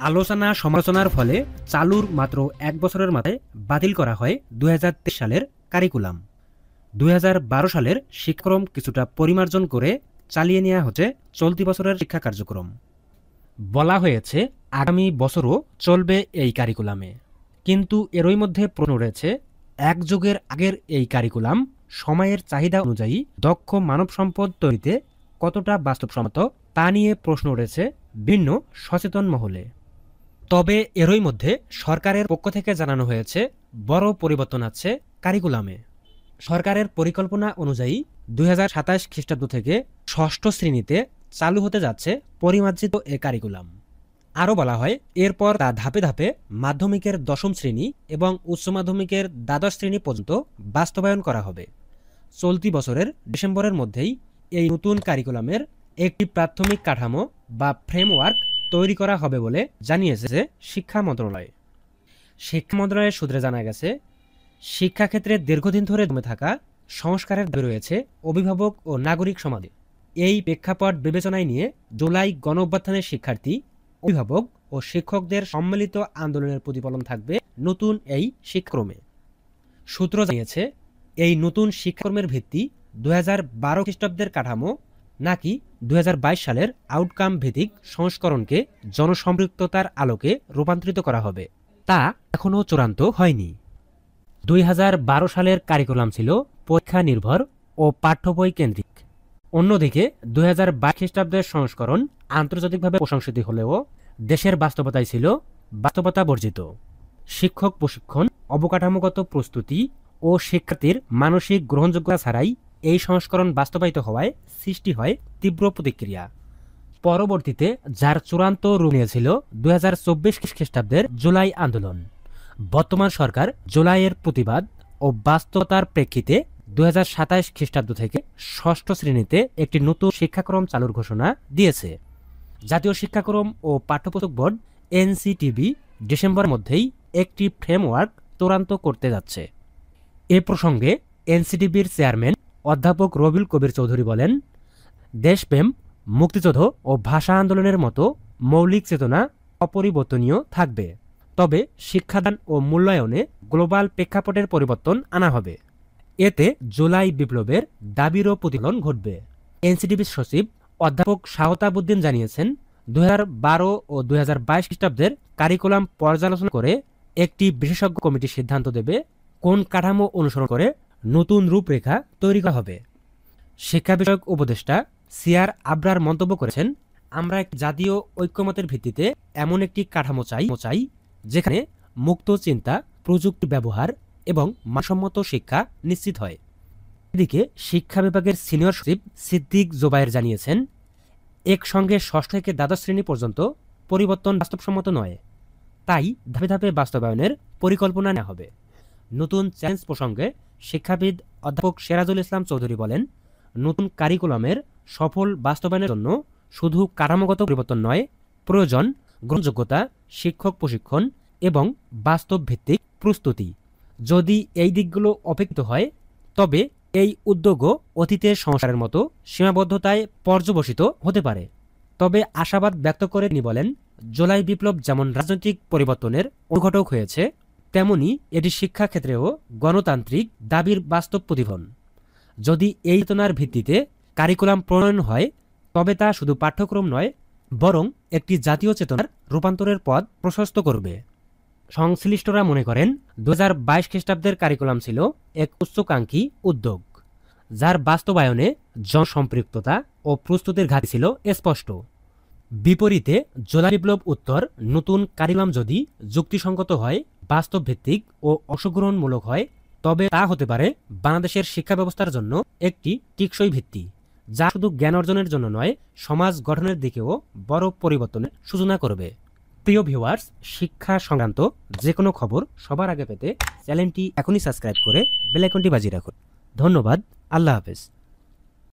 আলোচনা সমালোচনার ফলে চালুর মাত্র এক বছরের মাথায় বাতিল করা হয় ২০২৩ সালের কারিকুলাম। ২০১২ সালের শিক্ষাক্রম কিছুটা পরিমার্জন করে চালিয়ে নেওয়া হচ্ছে চলতি বছরের শিক্ষা কার্যক্রম। বলা হয়েছে আগামী বছরও চলবে এই কারিকুলামে, কিন্তু এরই মধ্যে প্রশ্ন রয়েছে এক যুগের আগের এই কারিকুলাম সময়ের চাহিদা অনুযায়ী দক্ষ মানব সম্পদ তৈরিতে কতটা বাস্তবসম্মত তা নিয়ে প্রশ্ন রয়েছে ভিন্ন সচেতন মহলে। তবে এরই মধ্যে সরকারের পক্ষ থেকে জানানো হয়েছে বড় পরিবর্তন আছে কারিকুলামে। সরকারের পরিকল্পনা অনুযায়ী ২০২৭ খ্রিস্টাব্দ থেকে ষষ্ঠ শ্রেণীতে চালু হতে যাচ্ছে পরিমার্জিত এ কারিকুলাম। আরও বলা হয় এরপর তা ধাপে ধাপে মাধ্যমিকের দশম শ্রেণী এবং উচ্চ মাধ্যমিকের দ্বাদশ শ্রেণী পর্যন্ত বাস্তবায়ন করা হবে। চলতি বছরের ডিসেম্বরের মধ্যেই এই নতুন কারিকুলামের একটি প্রাথমিক কাঠামো বা ফ্রেমওয়ার্ক তৈরি করা হবে বলে জানিয়েছে শিক্ষা মন্ত্রণালয়। শিক্ষা মন্ত্রণালয়ের সূত্রে জানা গেছে, শিক্ষাক্ষেত্রে দীর্ঘদিন ধরে জমে থাকা সংস্কারের দাবি রয়েছে অভিভাবক ও নাগরিক সমাজে। এই প্রেক্ষাপট বিবেচনায় নিয়ে জুলাই গণঅভ্যুত্থানের শিক্ষার্থী, অভিভাবক ও শিক্ষকদের সম্মিলিত আন্দোলনের প্রতিফলন থাকবে নতুন এই শিক্ষাক্রমে। সূত্র জানিয়েছে, এই নতুন শিক্ষাক্রমের ভিত্তি ২০১২ খ্রিস্টাব্দের কাঠামো নাকি ২০২২ সালের আউটকাম ভিত্তিক সংস্করণকে জনসম্পৃক্ততার আলোকে রূপান্তরিত করা হবে তা এখনও চূড়ান্ত হয়নি। ২০১২ সালের কারিকুলাম ছিল পরীক্ষা নির্ভর ও পাঠ্য বই কেন্দ্রিক। অন্যদিকে ২০২২ খ্রিস্টাব্দের সংস্করণ আন্তর্জাতিকভাবে প্রশংসিত হলেও দেশের বাস্তবতায় ছিল বাস্তবতা বর্জিত। শিক্ষক প্রশিক্ষণ, অবকাঠামোগত প্রস্তুতি ও শিক্ষার্থীর মানসিক গ্রহণযোগ্যতা ছাড়াই এই সংস্করণ বাস্তবায়িত হওয়ায় সৃষ্টি হয় তীব্র প্রতিক্রিয়া। পরবর্তীতে যার চূড়ান্ত রূপ নিয়েছিল ২০২৪ খ্রিস্টাব্দের জুলাই আন্দোলন। বর্তমান সরকার জুলাইয়ের প্রতিবাদ ও বাস্তবতার প্রেক্ষিতে ২০২৭ খ্রিস্টাব্দ থেকে ষষ্ঠ শ্রেণীতে একটি নতুন শিক্ষাক্রম চালুর ঘোষণা দিয়েছে। জাতীয় শিক্ষাক্রম ও পাঠ্যপুস্তক বোর্ড এনসিটিবি ডিসেম্বরের মধ্যেই একটি ফ্রেমওয়ার্ক চূড়ান্ত করতে যাচ্ছে। এ প্রসঙ্গে এনসিটিবির চেয়ারম্যান অধ্যাপক রবিউল কবির চৌধুরী বলেন, দেশপ্রেম, মুক্তিযুদ্ধ ও ভাষা আন্দোলনের মতো মৌলিক চেতনা অপরিবর্তনীয় থাকবে, তবে শিক্ষাদান ও মূল্যায়নে গ্লোবাল প্রেক্ষাপটের পরিবর্তন আনা হবে। এতে জুলাই বিপ্লবের দাবিরও প্রতিফলন ঘটবে। এনসিটিবির সচিব অধ্যাপক শাহতাবুদ্দিন জানিয়েছেন, ২০১২ ও ২০২২ খ্রিস্টাব্দের কারিকুলাম পর্যালোচনা করে একটি বিশেষজ্ঞ কমিটি সিদ্ধান্ত দেবে কোন কাঠামো অনুসরণ করে নতুন রূপরেখা তৈরি করা হবে। শিক্ষা বিষয়ক উপদেষ্টা সিআর আবরার মন্তব্য করেছেন, আমরা এক জাতীয় ঐক্যমতের ভিত্তিতে এমন একটি কাঠামো চাই যেখানে মুক্ত চিন্তা, প্রযুক্তি ব্যবহার এবং মানসম্মত শিক্ষা নিশ্চিত হয়। এদিকে শিক্ষা বিভাগের সিনিয়র সচিব সিদ্দিক জোবায়ের জানিয়েছেন, একসঙ্গে ষষ্ঠ থেকে দ্বাদশ শ্রেণী পর্যন্ত পরিবর্তন বাস্তবসম্মত নয়, তাই ধাপে ধাপে বাস্তবায়নের পরিকল্পনা নেওয়া হবে। নতুন চ্যালেঞ্জ প্রসঙ্গে শিক্ষাবিদ অধ্যাপক সিরাজুল ইসলাম চৌধুরী বলেন, নতুন কারিকুলামের সফল বাস্তবায়নের জন্য শুধু কাঠামোগত পরিবর্তন নয়, প্রয়োজন গ্রহণযোগ্যতা, শিক্ষক প্রশিক্ষণ এবং বাস্তব ভিত্তিক প্রস্তুতি। যদি এই দিকগুলো অপেক্ষিত হয় তবে এই উদ্যোগও অতীতের সংস্কারের মতো সীমাবদ্ধতায় পর্যবসিত হতে পারে। তবে আশাবাদ ব্যক্ত করে তিনি বলেন, জুলাই বিপ্লব যেমন রাজনৈতিক পরিবর্তনের অনুঘটক হয়েছে, তেমনি এটি শিক্ষাক্ষেত্রেও গণতান্ত্রিক দাবির বাস্তব প্রতিফলন। যদি এই চেতনার ভিত্তিতে কারিকুলাম প্রণয়ন হয় তবে তা শুধু পাঠ্যক্রম নয়, বরং একটি জাতীয় চেতনার রূপান্তরের পথ প্রশস্ত করবে। সংশ্লিষ্টরা মনে করেন ২০২২ খ্রিস্টাব্দের কারিকুলাম ছিল এক উচ্চাকাঙ্ক্ষী উদ্যোগ, যার বাস্তবায়নে জনসম্পৃক্ততা ও প্রস্তুতির ঘাটতি ছিল স্পষ্ট। বিপরীতে জুলাই বিপ্লব উত্তর নতুন কারিকুলাম যদি যুক্তিসঙ্গত হয়, বাস্তব ভিত্তিক ও অংশগ্রহণমূলক হয়, তবে তা হতে পারে বাংলাদেশের শিক্ষা ব্যবস্থার জন্য একটি টেকসই ভিত্তি, যা শুধু জ্ঞান অর্জনের জন্য নয়, সমাজ গঠনের দিকেও বড় পরিবর্তনের সূচনা করবে। প্রিয় ভিউয়ার্স, শিক্ষা সংক্রান্ত যে কোনো খবর সবার আগে পেতে চ্যানেলটি এখনই সাবস্ক্রাইব করে বেল আইকনটি বাজিয়ে রাখুন। ধন্যবাদ। আল্লাহ হাফেজ।